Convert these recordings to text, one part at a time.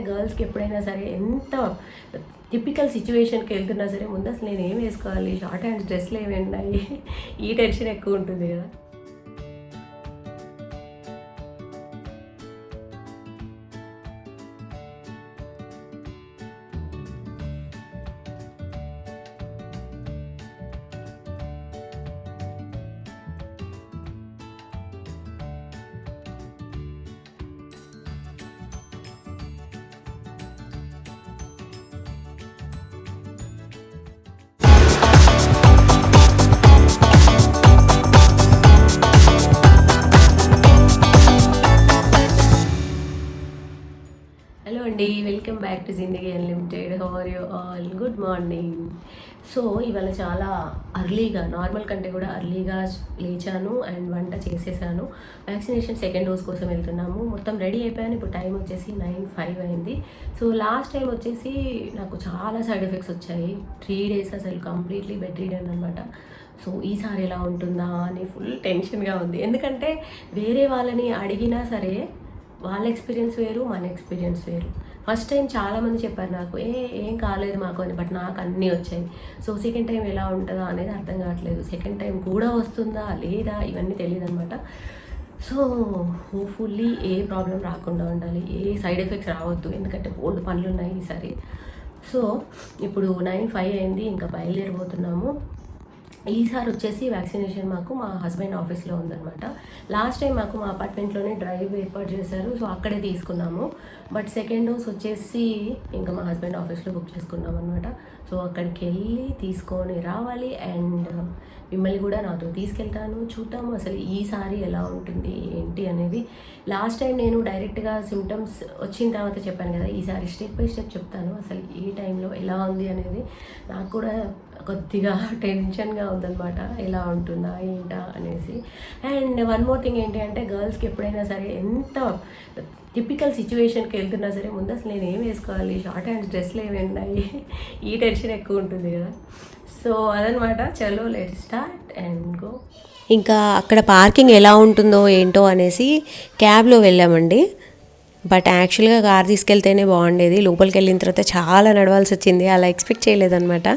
గర్ల్స్‌కి ఎప్పుడైనా సరే ఎంత టిపికల్ సిట్యుయేషన్‌కి వెళ్తున్నా సరే ముందు అసలు నేను ఏం వేసుకోవాలి? షార్ట్ హ్యాండ్స్ డ్రెస్‌లు ఏమి ఉన్నాయి? ఈ టెన్షన్ ఎక్కువ ఉంటుంది కదా! హలో అండి, welcome back to Zindagi unlimited. How are you all? Good morning. So ఇవాళ చాలా అర్లీగా, నార్మల్ కంటే కూడా అర్లీగా లేచాను అండ్ వంట చేసేసాను. వ్యాక్సినేషన్ సెకండ్ డోస్ కోసం వెళ్తున్నాము. మొత్తం రెడీ అయిపోయాను. ఇప్పుడు టైం వచ్చేసి 9:05 అయింది. సో లాస్ట్ టైం వచ్చేసి నాకు చాలా సైడ్ ఎఫెక్ట్స్ వచ్చాయి. 3 days అసలు కంప్లీట్లీ బెడ్ రీడన్ అనమాట. సో ఈసారి ఎలా ఉంటుందా అని ఫుల్ టెన్షన్గా ఉంది. ఎందుకంటే వేరే వాళ్ళని అడిగినా సరే వాళ్ళ ఎక్స్పీరియన్స్ వేరు, మన ఎక్స్పీరియన్స్ వేరు. ఫస్ట్ టైం చాలామంది చెప్పారు నాకు, ఏం కాలేదు మాకు అని. బట్ నాకు అన్నీ వచ్చాయి. సో సెకండ్ టైం ఎలా ఉంటుందా అనేది అర్థం కావట్లేదు. సెకండ్ టైం కూడా వస్తుందా లేదా ఇవన్నీ తెలియదు అనమాట. సో హోప్ఫుల్లీ ఏ ప్రాబ్లం రాకుండా ఉండాలి, ఏ సైడ్ ఎఫెక్ట్స్ రావద్దు. ఎందుకంటే బోల్డ్ పనులు ఉన్నాయి ఈసారి. సో ఇప్పుడు 9:05 అయింది, ఇంకా బయలుదేరిపోతున్నాము. ఈసారి వచ్చేసి వ్యాక్సినేషన్ మాకు మా హస్బెండ్ ఆఫీస్లో ఉందన్నమాట. లాస్ట్ టైం మాకు మా అపార్ట్మెంట్లోనే డ్రైవ్ ఏర్పాటు చేశారు. సో అక్కడే తీసుకున్నాము. బట్ సెకండ్ డోస్ వచ్చేసి ఇంకా మా హస్బెండ్ ఆఫీస్లో బుక్ చేసుకున్నాం అనమాట. సో అక్కడికి వెళ్ళి తీసుకొని రావాలి అండ్ మిమ్మల్ని కూడా నాతో తీసుకెళ్తాను. చూద్దాము అసలు ఈసారి ఎలా ఉంటుంది ఏంటి అనేది. లాస్ట్ టైం నేను డైరెక్ట్గా సిమ్టమ్స్ వచ్చిన తర్వాత చెప్పాను కదా, ఈసారి స్టెప్ బై స్టెప్ చెప్తాను అసలు ఏ టైంలో ఎలా ఉంది అనేది. నాకు కూడా కొద్దిగా టెన్షన్గా ఉందన్నమాట, ఎలా ఉంటుందా ఏంటా అనేసి. అండ్ వన్ మోర్ థింగ్ ఏంటి అంటే, గర్ల్స్కి ఎప్పుడైనా సరే ఎంత టిపికల్ సిచ్యువేషన్కి వెళ్తున్నా సరే ముందు అసలు నేను ఏం వేసుకోవాలి? షార్ట్ హ్యాండ్స్ డ్రెస్లు ఏమి ఉన్నాయి? ఈ టెన్షన్ ఎక్కువ ఉంటుంది కదా. సో అదనమాట. చలో లెట్ స్టార్ట్ అండ్ గో. ఇంకా అక్కడ పార్కింగ్ ఎలా ఉంటుందో ఏంటో అనేసి క్యాబ్లో వెళ్ళామండి. బట్ యాక్చువల్గా కార్ తీసుకెళ్తేనే బాగుండేది. లోపలికి వెళ్ళిన తర్వాత చాలా నడవాల్సి వచ్చింది. అలా ఎక్స్పెక్ట్ చేయలేదన్నమాట.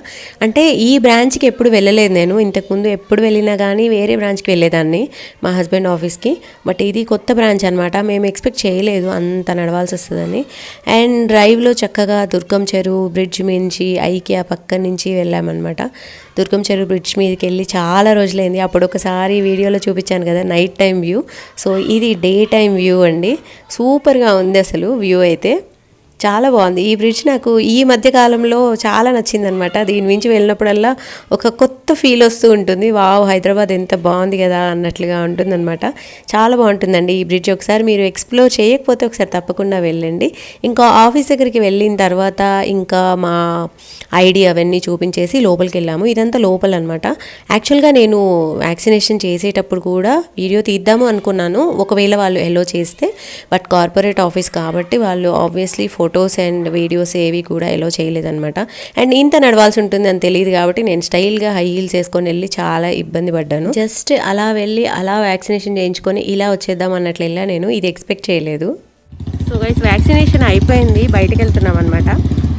అంటే ఈ బ్రాంచ్కి ఎప్పుడు వెళ్ళలేదు నేను. ఇంతకుముందు ఎప్పుడు వెళ్ళినా కానీ వేరే బ్రాంచ్కి వెళ్ళేదాన్ని మా హస్బెండ్ ఆఫీస్కి. బట్ ఇది కొత్త బ్రాంచ్ అనమాట. మేము ఎక్స్పెక్ట్ చేయలేదు అంత నడవాల్సి వస్తుందని. అండ్ డ్రైవ్లో చక్కగా దుర్గం చెరువు బ్రిడ్జ్ మించి ఐకియా పక్క నుంచి వెళ్ళామన్నమాట. దుర్గం చెరువు బ్రిడ్జ్ మీదకి వెళ్ళి చాలా రోజులైంది. అప్పుడు ఒకసారి వీడియోలో చూపించాను కదా నైట్ టైం వ్యూ. సో ఇది డే టైం వ్యూ అండి. సూపర్గా ఉంది అసలు వ్యూ అయితే. చాలా బాగుంది ఈ బ్రిడ్జ్. నాకు ఈ మధ్య కాలంలో చాలా నచ్చిందనమాట. దీని మించి వెళ్ళినప్పుడల్లా ఒక కొత్త ఫీల్ వస్తూ ఉంటుంది. వావ్, హైదరాబాద్ ఎంత బాగుంది కదా అన్నట్లుగా ఉంటుందన్నమాట. చాలా బాగుంటుందండి ఈ బ్రిడ్జ్. ఒకసారి మీరు ఎక్స్ప్లోర్ చేయకపోతే ఒకసారి తప్పకుండా వెళ్ళండి. ఇంకా ఆఫీస్ దగ్గరికి వెళ్ళిన తర్వాత ఇంకా మా ఐడి అవన్నీ చూపించేసి లోపలికి వెళ్ళాము. ఇదంతా లోపల అనమాట. యాక్చువల్గా నేను వ్యాక్సినేషన్ చేసేటప్పుడు కూడా వీడియో తీద్దాము అనుకున్నాను, ఒకవేళ వాళ్ళు ఎలో చేస్తే. బట్ కార్పొరేట్ ఆఫీస్ కాబట్టి వాళ్ళు ఆబ్వియస్లీ ఫొటోస్ అండ్ వీడియోస్ ఏవి కూడా ఎలో చేయలేదన్నమాట. అండ్ ఇంత నడవాల్సి ఉంటుంది అని తెలియదు కాబట్టి నేను స్టైల్గా హై హీల్స్ వేసుకొని వెళ్ళి చాలా ఇబ్బంది పడ్డాను. జస్ట్ అలా వెళ్ళి అలా వ్యాక్సినేషన్ చేయించుకొని ఇలా వచ్చేద్దాం అన్నట్లు వెళ్ళా నేను. ఇది ఎక్స్పెక్ట్ చేయలేదు. సో గైస్, వ్యాక్సినేషన్ అయిపోయింది, బయటకు వెళ్తున్నాం అనమాట.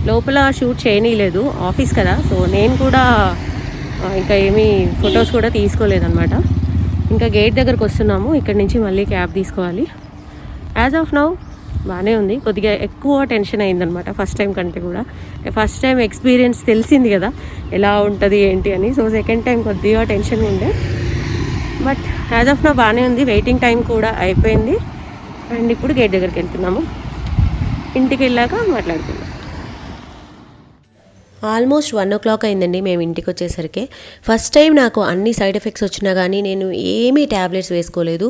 లోపల షూట్ చేయనీయలేదు, ఆఫీస్ కదా. సో నేను కూడా ఇంకా ఏమీ ఫొటోస్ కూడా తీసుకోలేదన్నమాట. ఇంకా గేట్ దగ్గరకు వస్తున్నాము. ఇక్కడ నుంచి మళ్ళీ క్యాబ్ తీసుకోవాలి. యాజ్ ఆఫ్ నౌ బాగానే ఉంది. కొద్దిగా ఎక్కువ టెన్షన్ అయిందనమాట ఫస్ట్ టైం కంటే కూడా. ఫస్ట్ టైం ఎక్స్పీరియన్స్ తెలిసింది కదా ఎలా ఉంటుంది ఏంటి అని. సో సెకండ్ టైం కొద్దిగా టెన్షన్ ఉండే. బట్ యాజ్ ఆఫ్ నౌ బాగానే ఉంది. వెయిటింగ్ టైం కూడా అయిపోయింది. అండ్ ఇప్పుడు గేట్ దగ్గరికి వెళ్తున్నాము. ఇంటికి వెళ్ళాక మాట్లాడుకుందాం. ఆల్మోస్ట్ 1 o'clock అయిందండి మేము ఇంటికి వచ్చేసరికి. ఫస్ట్ టైం నాకు అన్ని సైడ్ ఎఫెక్ట్స్ వచ్చినా కానీ నేను ఏమీ ట్యాబ్లెట్స్ వేసుకోలేదు.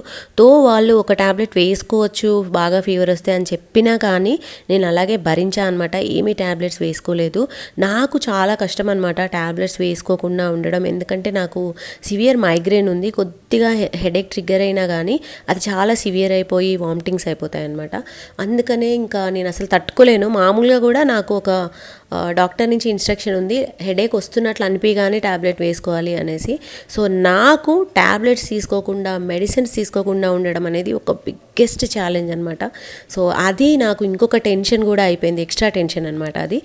వాళ్ళు ఒక ట్యాబ్లెట్ వేసుకోవచ్చు బాగా ఫీవర్ వస్తే అని చెప్పినా కానీ నేను అలాగే భరించా అనమాట. ఏమీ ట్యాబ్లెట్స్ వేసుకోలేదు. నాకు చాలా కష్టం అనమాట ట్యాబ్లెట్స్ వేసుకోకుండా ఉండడం. ఎందుకంటే నాకు సివియర్ మైగ్రేన్ ఉంది. కొద్దిగా హెడేక్ ట్రిగ్గర్ అయినా కానీ అది చాలా సివియర్ అయిపోయి వామిటింగ్స్ అయిపోతాయి అనమాట. అందుకనే ఇంకా నేను అసలు తట్టుకోలేను. మామూలుగా కూడా నాకు ఒక డాక్టర్ నుంచి ఇన్స్ట్రక్షన్ ఉంది, హెడేక్ వస్తున్నట్లు అనిపించగానే ట్యాబ్లెట్ వేసుకోవాలి అనేసి. సో నాకు ట్యాబ్లెట్స్ తీసుకోకుండా, మెడిసిన్స్ తీసుకోకుండా ఉండడం అనేది ఒక బిగ్గెస్ట్ ఛాలెంజ్ అనమాట. సో అది నాకు ఇంకొక టెన్షన్ కూడా అయిపోయింది, ఎక్స్ట్రా టెన్షన్ అనమాట అది.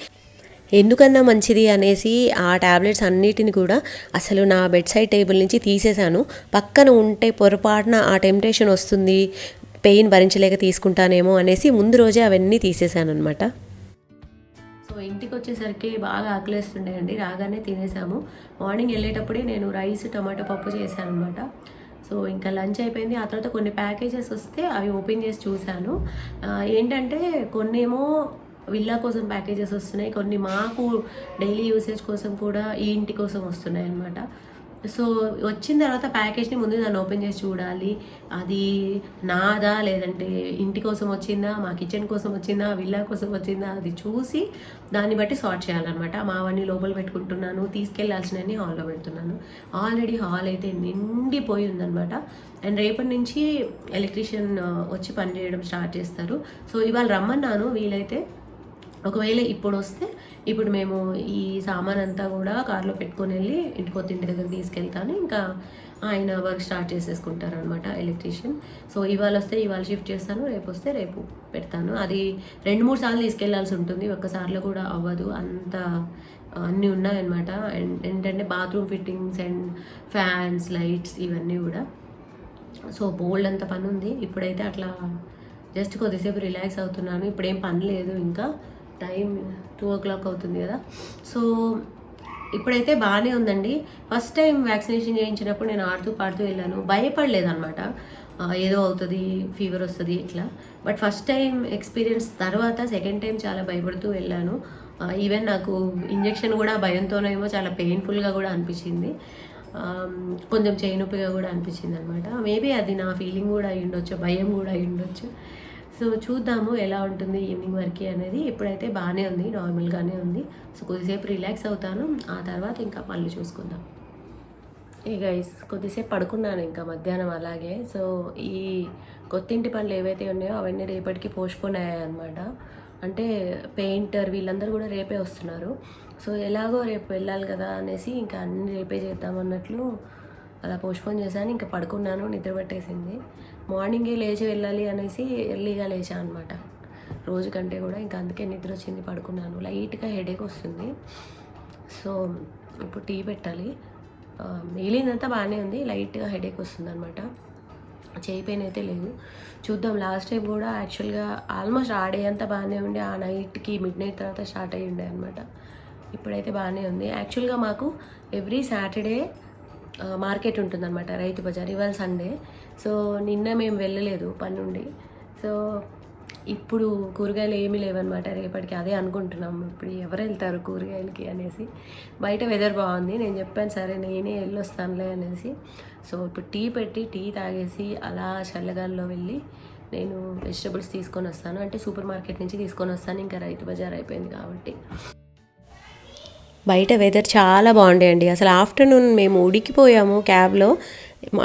ఎందుకన్నా మంచిది అనేసి ఆ ట్యాబ్లెట్స్ అన్నిటిని కూడా అసలు నా బెడ్ సైడ్ టేబుల్ నుంచి తీసేశాను. పక్కన ఉంటే పొరపాటున ఆ టెంప్టేషన్ వస్తుంది, పెయిన్ భరించలేక తీసుకుంటానేమో అనేసి ముందు రోజే అవన్నీ తీసేశాను అనమాట. సో ఇంటికి వచ్చేసరికి బాగా ఆకలేస్తుండే అండి, రాగానే తినేసాము. మార్నింగ్ వెళ్ళేటప్పుడే నేను రైస్ టమాటో పప్పు చేశాను అనమాట. సో ఇంకా లంచ్ అయిపోయింది. ఆ తర్వాత కొన్ని ప్యాకేజెస్ వస్తే అవి ఓపెన్ చేసి చూశాను. ఏంటంటే కొన్నేమో విల్లా కోసం ప్యాకేజెస్ వస్తున్నాయి, కొన్ని మాకు డైలీ యూసేజ్ కోసం కూడా ఈ ఇంటి కోసం వస్తున్నాయి అన్నమాట. సో వచ్చిన తర్వాత ప్యాకేజ్ని ముందు దాన్ని ఓపెన్ చేసి చూడాలి, అది నాదా లేదంటే ఇంటి కోసం వచ్చిందా, మా కిచెన్ కోసం వచ్చిందా, విల్లా కోసం వచ్చిందా, అది చూసి దాన్ని బట్టి సార్ట్ చేయాలన్నమాట. మావన్నీ లోపల పెట్టుకుంటున్నాను, తీసుకెళ్లాల్సినవన్నీ హాల్లో పెడుతున్నాను. ఆల్రెడీ హాల్ అయితే నిండిపోయి ఉందన్నమాట. అండ్ రేపటి నుంచి ఎలక్ట్రీషియన్ వచ్చి పని చేయడం స్టార్ట్ చేస్తారు. సో ఇవాళ రమ్మన్నాను, వీలైతే ఒకవేళ ఇప్పుడు వస్తే ఇప్పుడు మేము ఈ సామాన్ అంతా కూడా కార్లో పెట్టుకొని వెళ్ళి ఇంటి దగ్గర తీసుకెళ్తాను. ఇంకా ఆయన వర్క్ స్టార్ట్ చేసేసుకుంటారు అనమాట ఎలక్ట్రీషియన్. సో ఇవాళ వస్తే ఇవాళ షిఫ్ట్ చేస్తాను, రేపు వస్తే రేపు పెడతాను. అది 2-3 సార్లు తీసుకెళ్లాల్సి ఉంటుంది, ఒక్కసారిలో కూడా అవ్వదు, అంత అన్నీ ఉన్నాయన్నమాట. అండ్ ఏంటంటే bathroom fittings and fans, lights ఇవన్నీ కూడా. సో బోల్డ్ అంత పని ఉంది. ఇప్పుడైతే అట్లా జస్ట్ కొద్దిసేపు రిలాక్స్ అవుతున్నాను. ఇప్పుడేం పని లేదు, ఇంకా టైం 2 o'clock అవుతుంది కదా. సో ఇప్పుడైతే బాగానే ఉందండి. ఫస్ట్ టైం వ్యాక్సినేషన్ చేయించినప్పుడు నేను ఆడుతూ పాడుతూ వెళ్ళాను, భయపడలేదన్నమాట. ఏదో అవుతుంది, ఫీవర్ వస్తుంది ఇట్లా. బట్ ఫస్ట్ టైం ఎక్స్పీరియన్స్ తర్వాత సెకండ్ టైం చాలా భయపడుతూ వెళ్ళాను. ఈవెన్ నాకు ఇంజెక్షన్ కూడా భయంతోనేమో చాలా పెయిన్ఫుల్గా కూడా అనిపించింది, కొంచెం చేయి నొప్పిగా కూడా అనిపించింది అనమాట. మేబీ అది నా ఫీలింగ్ కూడా అయి ఉండొచ్చు, భయం కూడా అయి ఉండొచ్చు. సో చూద్దాము ఎలా ఉంటుంది ఈవినింగ్ వరకు అనేది. ఇప్పుడైతే బాగానే ఉంది, నార్మల్గానే ఉంది. సో కొద్దిసేపు రిలాక్స్ అవుతాను, ఆ తర్వాత ఇంకా పనులు చూసుకుందాం. గైస్ కొద్దిసేపు పడుకున్నాను ఇంకా మధ్యాహ్నం అలాగే. సో ఈ కొత్తింటి పనులు ఏవైతే ఉన్నాయో అవన్నీ రేపటికి పోస్ట్పోన్ అయ్యాయి అనమాట. అంటే పెయింటర్ వీళ్ళందరూ కూడా రేపే వస్తున్నారు. సో ఎలాగో రేపు వెళ్ళాలి కదా అనేసి ఇంకా అన్నీ రేపే చేద్దామన్నట్లు అలా పోస్ట్పోన్ చేశాను. ఇంకా పడుకున్నాను, నిద్ర పట్టేసింది. మార్నింగే లేచి వెళ్ళాలి అనేసి ఎర్లీగా లేచాను అనమాట, రోజు కంటే కూడా. ఇంకా అందుకే నిద్ర వచ్చింది, పడుకున్నాను. లైట్గా హెడేక్ వస్తుంది. సో ఇప్పుడు టీ పెట్టాలి. మిగిలిందంతా బాగానే ఉంది, లైట్గా హెడేక్ వస్తుంది అనమాట. చేయి పెయిన్ అయితే లేదు. చూద్దాం. లాస్ట్ టైం కూడా యాక్చువల్గా ఆల్మోస్ట్ ఆ డే అంతా బాగానే ఉండే, ఆ నైట్కి మిడ్-నైట్ తర్వాత స్టార్ట్ అయ్యి ఉండే అనమాట. ఇప్పుడైతే బాగానే ఉంది. యాక్చువల్గా మాకు ఎవ్రీ సాటర్డే మార్కెట్ ఉంటుందన్నమాట, రైతు బజార్. ఇవాళ సండే. సో నిన్న మేము వెళ్ళలేదు పని నుండి. సో ఇప్పుడు కూరగాయలు ఏమీ లేవన్నమాట రేపటికి. అదే అనుకుంటున్నాం, ఇప్పుడు ఎవరు వెళ్తారు కూరగాయలకి అనేసి. బయట వెదర్ బాగుంది, నేను చెప్పాను సరే నేనే వెళ్ళొస్తానులే అనేసి. సో ఇప్పుడు టీ పెట్టి టీ తాగేసి అలా చల్లగాల్లో వెళ్ళి నేను వెజిటబుల్స్ తీసుకొని వస్తాను. అంటే సూపర్ మార్కెట్ నుంచి తీసుకొని వస్తాను, ఇంకా రైతు బజార్ అయిపోయింది కాబట్టి. బయట వెదర్ చాలా బాగుండేయండి. అసలు ఆఫ్టర్నూన్ మేము ఉడికిపోయాము క్యాబ్లో.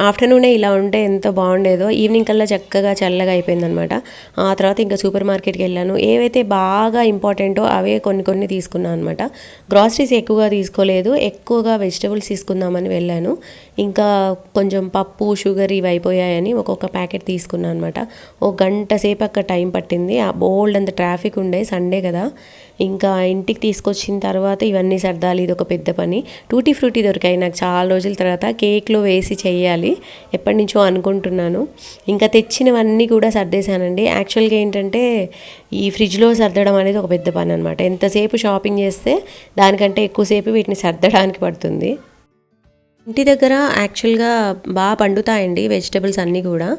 ఆఫ్టర్నూనే ఇలా ఉంటే ఎంత బాగుండేదో. ఈవినింగ్ కల్లా చక్కగా చల్లగా అయిపోయిందనమాట. ఆ తర్వాత ఇంకా సూపర్ మార్కెట్కి వెళ్ళాను. ఏవైతే బాగా ఇంపార్టెంటో అవే కొన్ని తీసుకున్నాను అనమాట. గ్రాసరీస్ ఎక్కువగా తీసుకోలేదు, ఎక్కువగా వెజిటబుల్స్ తీసుకుందామని వెళ్ళాను. ఇంకా కొంచెం పప్పు, షుగర్ ఇవి అయిపోయాయని ఒక్కొక్క ప్యాకెట్ తీసుకున్నాను అనమాట. ఒక గంట సేపు అక్కడ టైం పట్టింది. ఆ బోల్డ్ అంత ట్రాఫిక్ ఉండే, సండే కదా. ఇంకా ఇంటికి తీసుకొచ్చిన తర్వాత ఇవన్నీ సర్దాలి, ఇది ఒక పెద్ద పని. టూటీ ఫ్రూటీ దొరికాయి నాకు చాలా రోజుల తర్వాత, కేక్లో వేసి చెయ్యాలి ఎప్పటి నుంచో అనుకుంటున్నాను. ఇంకా తెచ్చినవన్నీ కూడా సర్దేశానండి. యాక్చువల్గా ఏంటంటే ఈ ఫ్రిడ్జ్లో సర్దడం అనేది ఒక పెద్ద పని అనమాట. ఎంతసేపు షాపింగ్ చేస్తే దానికంటే ఎక్కువసేపు వీటిని సర్దడానికి పడుతుంది. ఇంటి దగ్గర యాక్చువల్గా బాగా పండుతాయండి వెజిటబుల్స్ అన్నీ కూడా.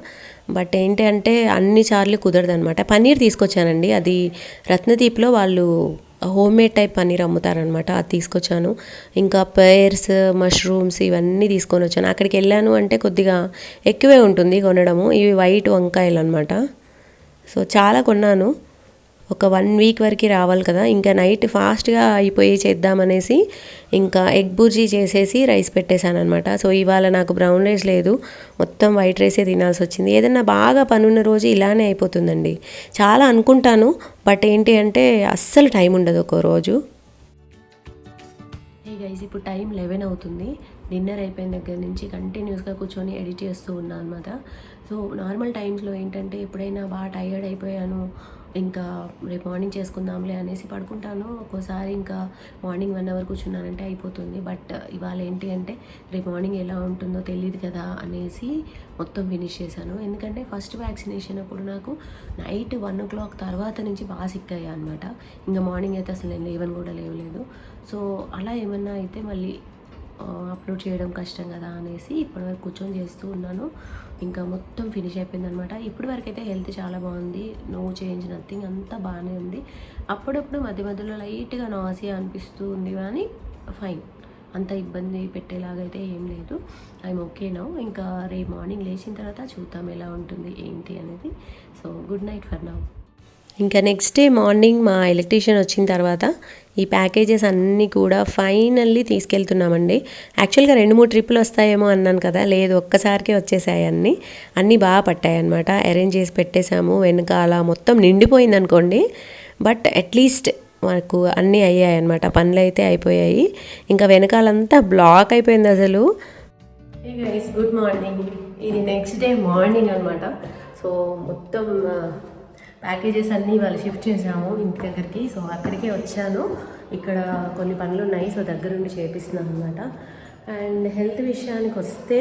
బట్ ఏంటంటే అన్ని సార్లు కుదరదు అనమాట. పన్నీర్ తీసుకొచ్చానండి, అది రత్నదీప్లో వాళ్ళు హోమ్ మేడ్ టైప్ పన్నీర్ అమ్ముతారనమాట, అది తీసుకొచ్చాను. ఇంకా పేర్స్, మష్రూమ్స్ ఇవన్నీ తీసుకొని వచ్చాను. అక్కడికి వెళ్ళాను అంటే కొద్దిగా ఎక్కువే ఉంటుంది కొనడము. ఇవి వైట్ వంకాయలు అనమాట. సో చాలా కొన్నాను. ఒక 1 వీక్ వరకు రావాలి కదా. ఇంకా నైట్ ఫాస్ట్గా అయిపోయి చేద్దామనేసి ఇంకా ఎగ్ బుర్జీ చేసేసి రైస్ పెట్టేశాను అనమాట. సో ఇవాళ నాకు బ్రౌన్ రైస్ లేదు, మొత్తం వైట్ రైసే తినాల్సి వచ్చింది. ఏదన్నా బాగా పనున్న రోజు ఇలానే అయిపోతుందండి. చాలా అనుకుంటాను, బట్ ఏంటి అంటే అస్సలు టైం ఉండదు ఒక్కో రోజు. గైస్ ఇప్పుడు టైం 11 అవుతుంది. డిన్నర్ అయిపోయిన దగ్గర నుంచి కంటిన్యూస్గా కూర్చొని ఎడిట్ చేస్తూ ఉన్నాను అనమాట. సో నార్మల్ టైమ్స్లో ఏంటంటే ఎప్పుడైనా బాగా టైర్డ్ అయిపోయాను, ఇంకా రేపు మార్నింగ్ చేసుకుందాంలే అనేసి పడుకుంటాను. ఒక్కోసారి ఇంకా మార్నింగ్ 1 అవర్ కూర్చున్నానంటే అయిపోతుంది. బట్ ఇవాళ ఏంటి అంటే రేపు మార్నింగ్ ఎలా ఉంటుందో తెలియదు కదా అనేసి మొత్తం ఫినిష్ చేశాను. ఎందుకంటే ఫస్ట్ వ్యాక్సినేషన్ అప్పుడు నాకు నైట్ 1 o'clock తర్వాత నుంచి బాగా సిక్ అయ్యా అనమాట. ఇంకా మార్నింగ్ అయితే అసలు నేను లేవని కూడా లేవలేదు. సో అలా ఏమన్నా అయితే మళ్ళీ అప్లోడ్ చేయడం కష్టం కదా అనేసి ఇప్పటివరకు కూర్చొని చేస్తూ ఉన్నాను. ఇంకా మొత్తం ఫినిష్ అయిపోయిందనమాట. ఇప్పటి వరకు అయితే హెల్త్ చాలా బాగుంది, నో చేంజ్, నథింగ్, అంతా బాగానే ఉంది. అప్పుడప్పుడు మధ్య మధ్యలో లైట్గా నాసియా అనిపిస్తూ ఉంది, కానీ ఫైన్, అంత ఇబ్బంది పెట్టేలాగా అయితే ఏం లేదు. I'm okay now. ఇంకా రేపు మార్నింగ్ లేచిన తర్వాత చూద్దాం ఎలా ఉంటుంది ఏంటి అనేది. So good night for now. ఇంకా నెక్స్ట్ డే మార్నింగ్ మా ఎలక్ట్రీషియన్ వచ్చిన తర్వాత ఈ ప్యాకేజెస్ అన్నీ కూడా ఫైనల్లీ తీసుకెళ్తున్నామండి. యాక్చువల్గా 2-3 ట్రిప్పులు వస్తాయేమో అన్నాను కదా, లేదు, ఒక్కసారికే వచ్చేసాయి. అన్నీ బాగా పట్టాయి అనమాట. అరేంజ్ చేసి పెట్టేశాము. వెనకాల మొత్తం నిండిపోయింది అనుకోండి, బట్ అట్లీస్ట్ మనకు అన్నీ అయ్యాయి అనమాట. పనులు అయితే అయిపోయాయి. ఇంకా వెనకాలంతా బ్లాక్ అయిపోయింది అసలు. Good morning. ఇది నెక్స్ట్ డే మార్నింగ్ అనమాట. సో మొత్తం ప్యాకేజెస్ అన్నీ వాళ్ళు షిఫ్ట్ చేసాము ఇంటి దగ్గరికి. సో అక్కడికే వచ్చాను. ఇక్కడ కొన్ని పనులు ఉన్నాయి, సో దగ్గరుండి చేపిస్తున్నాను అనమాట. అండ్ హెల్త్ విషయానికి వస్తే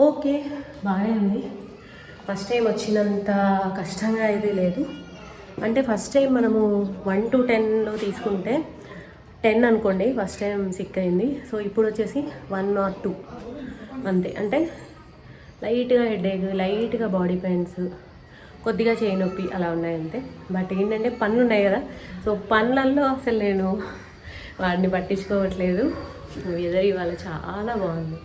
ఓకే, బాగానే ఉంది. ఫస్ట్ టైం వచ్చినంత కష్టంగా అయితే లేదు. అంటే ఫస్ట్ టైం మనము 1 to 10లో తీసుకుంటే 10 అనుకోండి, ఫస్ట్ టైం సిక్ అయింది. సో ఇప్పుడు వచ్చేసి 1 or 2 అంతే. అంటే లైట్గా హెడేక్, లైట్గా బాడీ పెయిన్స్, కొద్దిగా చేయి నొప్పి అలా ఉన్నాయి అంతే. బట్ ఏంటంటే పనులు ఉన్నాయి కదా, సో పనులలో అసలు నేను వాడిని పట్టించుకోవట్లేదు. వెదర్ ఇవాళ చాలా బాగుంది,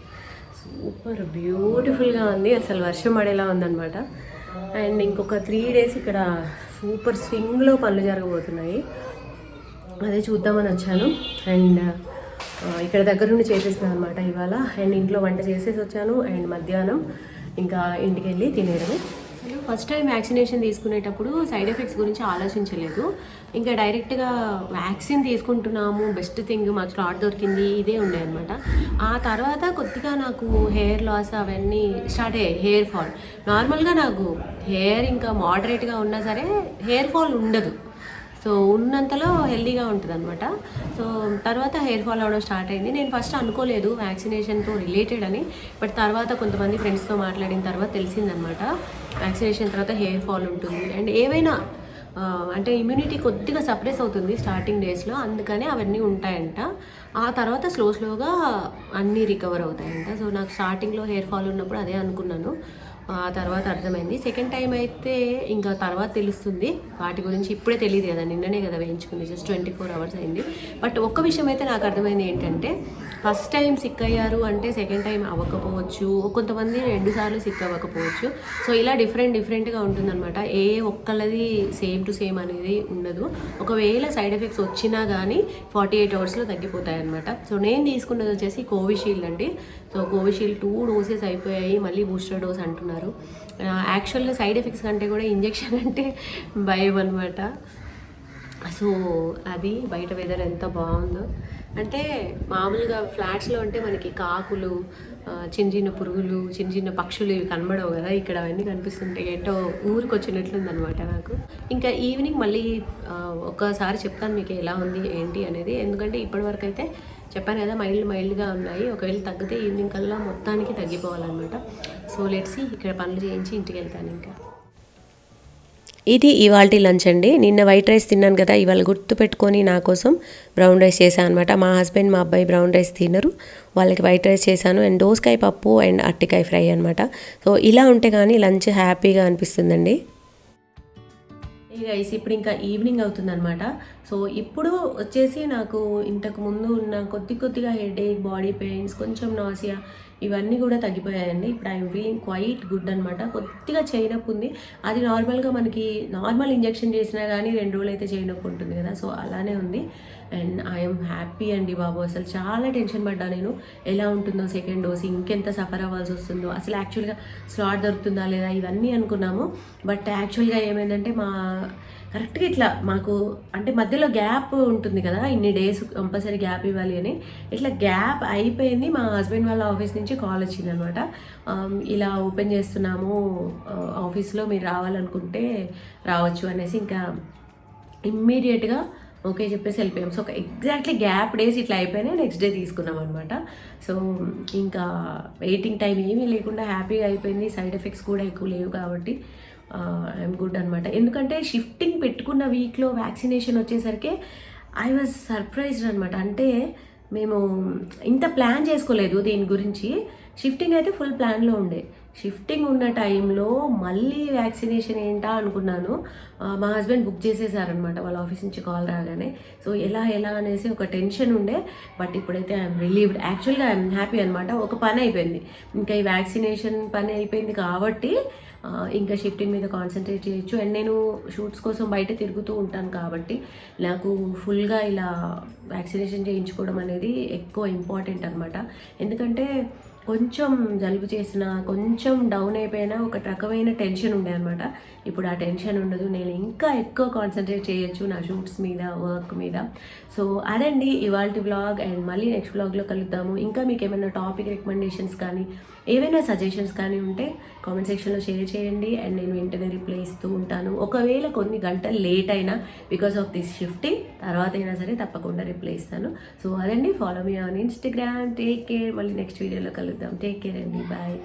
సూపర్ బ్యూటిఫుల్గా ఉంది. అసలు వర్షం పడేలా ఉందన్నమాట. అండ్ ఇంకొక 3 days ఇక్కడ సూపర్ స్వింగ్లో పనులు జరగబోతున్నాయి. అదే చూద్దామని వచ్చాను. అండ్ ఇక్కడ దగ్గర నుండి చేసేస్తున్నాను అనమాట ఇవాళ. అండ్ ఇంట్లో వంట చేసేసి వచ్చాను. అండ్ మధ్యాహ్నం ఇంకా ఇంటికి వెళ్ళి తినేయడమే. ఫస్ట్ టైం వ్యాక్సినేషన్ తీసుకునేటప్పుడు సైడ్ ఎఫెక్ట్స్ గురించి ఆలోచించలేదు. ఇంకా డైరెక్ట్గా వ్యాక్సిన్ తీసుకుంటున్నాము, బెస్ట్ థింగ్, మాకు స్లాట్ దొరికింది, ఇదే ఉండే అనమాట. ఆ తర్వాత కొద్దిగా నాకు హెయిర్ లాస్ అవన్నీ స్టార్ట్ అయ్యాయి. హెయిర్ ఫాల్, నార్మల్గా నాకు హెయిర్ ఇంకా మోడరేట్గా ఉన్నా సరే హెయిర్ ఫాల్ ఉండదు. సో ఉన్నంతలో హెల్దీగా ఉంటుంది అనమాట. సో తర్వాత హెయిర్ ఫాల్ అవ్వడం స్టార్ట్ అయింది. నేను ఫస్ట్ అనుకోలేదు వ్యాక్సినేషన్తో రిలేటెడ్ అని, బట్ తర్వాత కొంతమంది ఫ్రెండ్స్తో మాట్లాడిన తర్వాత తెలిసిందనమాట వ్యాక్సినేషన్ తర్వాత హెయిర్ ఫాల్ ఉంటుంది. అండ్ ఏవైనా అంటే ఇమ్యూనిటీ కొద్దిగా సప్రెస్ అవుతుంది స్టార్టింగ్ డేస్లో, అందుకని అవన్నీ ఉంటాయంట. ఆ తర్వాత స్లోగా అన్నీ రికవర్ అవుతాయంట. సో నాకు స్టార్టింగ్లో హెయిర్ ఫాల్ ఉన్నప్పుడు అదే అనుకున్నాను. ఆ తర్వాత అర్థమైంది. సెకండ్ టైం అయితే ఇంకా తర్వాత తెలుస్తుంది వాటి గురించి. ఇప్పుడే తెలియదు కదా, నిన్ననే కదా వేయించుకుంది, జస్ట్ 24 hours అయింది. బట్ ఒక్క విషయం అయితే నాకు అర్థమైంది ఏంటంటే, ఫస్ట్ టైం సిక్ అయ్యారు అంటే సెకండ్ టైం అవ్వకపోవచ్చు, కొంతమంది 2 సార్లు సిక్ అవ్వకపోవచ్చు. సో ఇలా డిఫరెంట్గా ఉంటుందన్నమాట. ఒక్కళ్ళది సేమ్ టు సేమ్ అనేది ఉండదు. ఒకవేళ సైడ్ ఎఫెక్ట్స్ వచ్చినా కానీ 48 hours తగ్గిపోతాయి అనమాట. సో నేను తీసుకున్నది వచ్చేసి కోవిషీల్డ్ అండి. సో కోవిషీల్డ్ 2 doses అయిపోయాయి, మళ్ళీ బూస్టర్ డోస్ అంటున్నారు. యాక్చువల్గా సైడ్ ఎఫెక్ట్స్ కంటే కూడా ఇంజెక్షన్ అంటే భయం అనమాట. సో అది బయట వెదర్ ఎంత బాగుందో. అంటే మామూలుగా ఫ్లాట్స్లో అంటే మనకి కాకులు, చిన్న పురుగులు, చిన్న పక్షులు ఇవి కనబడవు కదా, ఇక్కడ అవన్నీ కనిపిస్తుంటాయి. ఏంటో ఊరికి వచ్చినట్లుందనమాట నాకు. ఇంకా ఈవినింగ్ మళ్ళీ ఒకసారి చెప్తాను మీకు ఎలా ఉంది ఏంటి అనేది. ఎందుకంటే ఇప్పటివరకు అయితే చెప్పాను కదా మైల్డ్గా ఉన్నాయి. ఒకవేళ తగ్గితే ఈవినింగ్ కల్లా మొత్తానికి తగ్గిపోవాలన్నమాట. సో లెట్స్ ఇక్కడ పనులు చేయించి ఇంటికి వెళ్తాను. ఇంకా ఇది ఇవాల్టి లంచ్ అండి. నిన్న వైట్ రైస్ తిన్నాను కదా, ఇవాళ గుర్తు పెట్టుకొని నా కోసం బ్రౌన్ రైస్ చేశాను అనమాట. మా హస్బెండ్ మా అబ్బాయి బ్రౌన్ రైస్ తినరు, వాళ్ళకి వైట్ రైస్ చేశాను. అండ్ దోసకాయ పప్పు అండ్ అరటికాయ ఫ్రై అనమాట. సో ఇలా ఉంటే కానీ లంచ్ హ్యాపీగా అనిపిస్తుందండి. గైస్ ఇప్పుడు ఇంకా ఈవినింగ్ అవుతుందన్నమాట. సో ఇప్పుడు వచ్చేసి నాకు ఇంతకు ముందు ఉన్న కొద్దిగా హెడేక్, బాడీ పెయిన్స్, కొంచెం నాసియా ఇవన్నీ కూడా తగ్గిపోయాయండి. ఇప్పుడు ఐఎమ్ ఫీలింగ్ క్వైట్ గుడ్ అనమాట. కొద్దిగా చేయి నొప్పి ఉంది, అది నార్మల్గా మనకి నార్మల్ ఇంజెక్షన్ చేసినా కానీ 2 రోజులు అయితే చేయి నొప్పి ఉంటుంది కదా, సో అలానే ఉంది. అండ్ ఐఎమ్ హ్యాపీ అండి బాబు. అసలు చాలా టెన్షన్ పడ్డా నేను, ఎలా ఉంటుందో సెకండ్ డోస్, ఇంకెంత సఫర్ అవ్వాల్సి వస్తుందో, అసలు యాక్చువల్గా స్లాట్ దొరుకుతుందా లేదా ఇవన్నీ అనుకున్నాము. బట్ యాక్చువల్గా ఏమైందంటే మా కరెక్ట్గా ఇట్లా మాకు అంటే మధ్యలో గ్యాప్ ఉంటుంది కదా, ఇన్ని డేస్ కంపల్సరీ గ్యాప్ ఇవ్వాలి అని. ఇట్లా గ్యాప్ అయిపోయింది, మా హస్బెండ్ వాళ్ళ ఆఫీస్ నుంచి కాల్ వచ్చిందనమాట. ఇలా ఓపెన్ చేస్తున్నాము ఆఫీస్లో, మీరు రావాలనుకుంటే రావచ్చు అనేసి. ఇంకా ఇమ్మీడియట్గా ఓకే చెప్పేసి వెళ్ళిపోయాం. సో ఒక ఎగ్జాక్ట్లీ గ్యాప్ డేస్ ఇట్లా అయిపోయినాయి, నెక్స్ట్ డే తీసుకున్నాం అనమాట. సో ఇంకా వెయిటింగ్ టైం ఏమీ లేకుండా హ్యాపీగా అయిపోయింది. సైడ్ ఎఫెక్ట్స్ కూడా ఎక్కువ లేవు కాబట్టి ఐఎమ్ గుడ్ అనమాట. ఎందుకంటే షిఫ్టింగ్ పెట్టుకున్న వీక్లో వ్యాక్సినేషన్ వచ్చేసరికి ఐ వాజ్ సర్ప్రైజ్డ్ అనమాట. అంటే మేము ఇంత ప్లాన్ చేసుకోలేదు దీని గురించి. షిఫ్టింగ్ అయితే ఫుల్ ప్లాన్లో ఉండే. షిఫ్టింగ్ ఉన్న టైంలో మళ్ళీ వ్యాక్సినేషన్ ఏంటా అనుకున్నాను. మా హస్బెండ్ బుక్ చేసేసారనమాట వాళ్ళ ఆఫీస్ నుంచి కాల్ రాగానే. సో ఎలా అనేసి ఒక టెన్షన్ ఉండే. బట్ ఇప్పుడైతే ఐఎమ్ రిలీవ్డ్. యాక్చువల్గా ఐఎమ్ హ్యాపీ అనమాట. ఒక పని అయిపోయింది, ఇంకా ఈ వ్యాక్సినేషన్ పని అయిపోయింది కాబట్టి ఇంకా షిఫ్టింగ్ మీద కాన్సన్ట్రేట్ చేయొచ్చు. అండ్ నేను షూట్స్ కోసం బయట తిరుగుతూ ఉంటాను కాబట్టి నాకు ఫుల్గా ఇలా వ్యాక్సినేషన్ చేయించుకోవడం అనేది ఎక్కువ ఇంపార్టెంట్ అనమాట. ఎందుకంటే కొంచెం జలుబు చేసినా, కొంచెం డౌన్ అయిపోయినా ఒక రకమైన టెన్షన్ ఉండే అనమాట. ఇప్పుడు ఆ టెన్షన్ ఉండదు. నేను ఇంకా ఎక్కువ కాన్సన్ట్రేట్ చేయొచ్చు నా షూట్స్ మీద, వర్క్ మీద. సో అదండి ఇవాల్టి వ్లాగ్. అండ్ మళ్ళీ నెక్స్ట్ వ్లాగ్లో కలుద్దాము. ఇంకా మీకు ఏమైనా టాపిక్ రికమెండేషన్స్ కానీ ఏవైనా సజెషన్స్ కానీ ఉంటే కామెంట్ సెక్షన్లో షేర్ చేయండి. అండ్ నేను వెంటనే రిప్లై ఇస్తూ ఉంటాను. ఒకవేళ కొన్ని గంటలు లేట్ అయినా బికాస్ ఆఫ్ దిస్ షిఫ్టింగ్, తర్వాత అయినా సరే తప్పకుండా రిప్లై ఇస్తాను. సో అదండి, follow me on Instagram. Take care. మళ్ళీ నెక్స్ట్ వీడియోలో కలుద్దాం. టేక్ కేర్ అండి. బాయ్.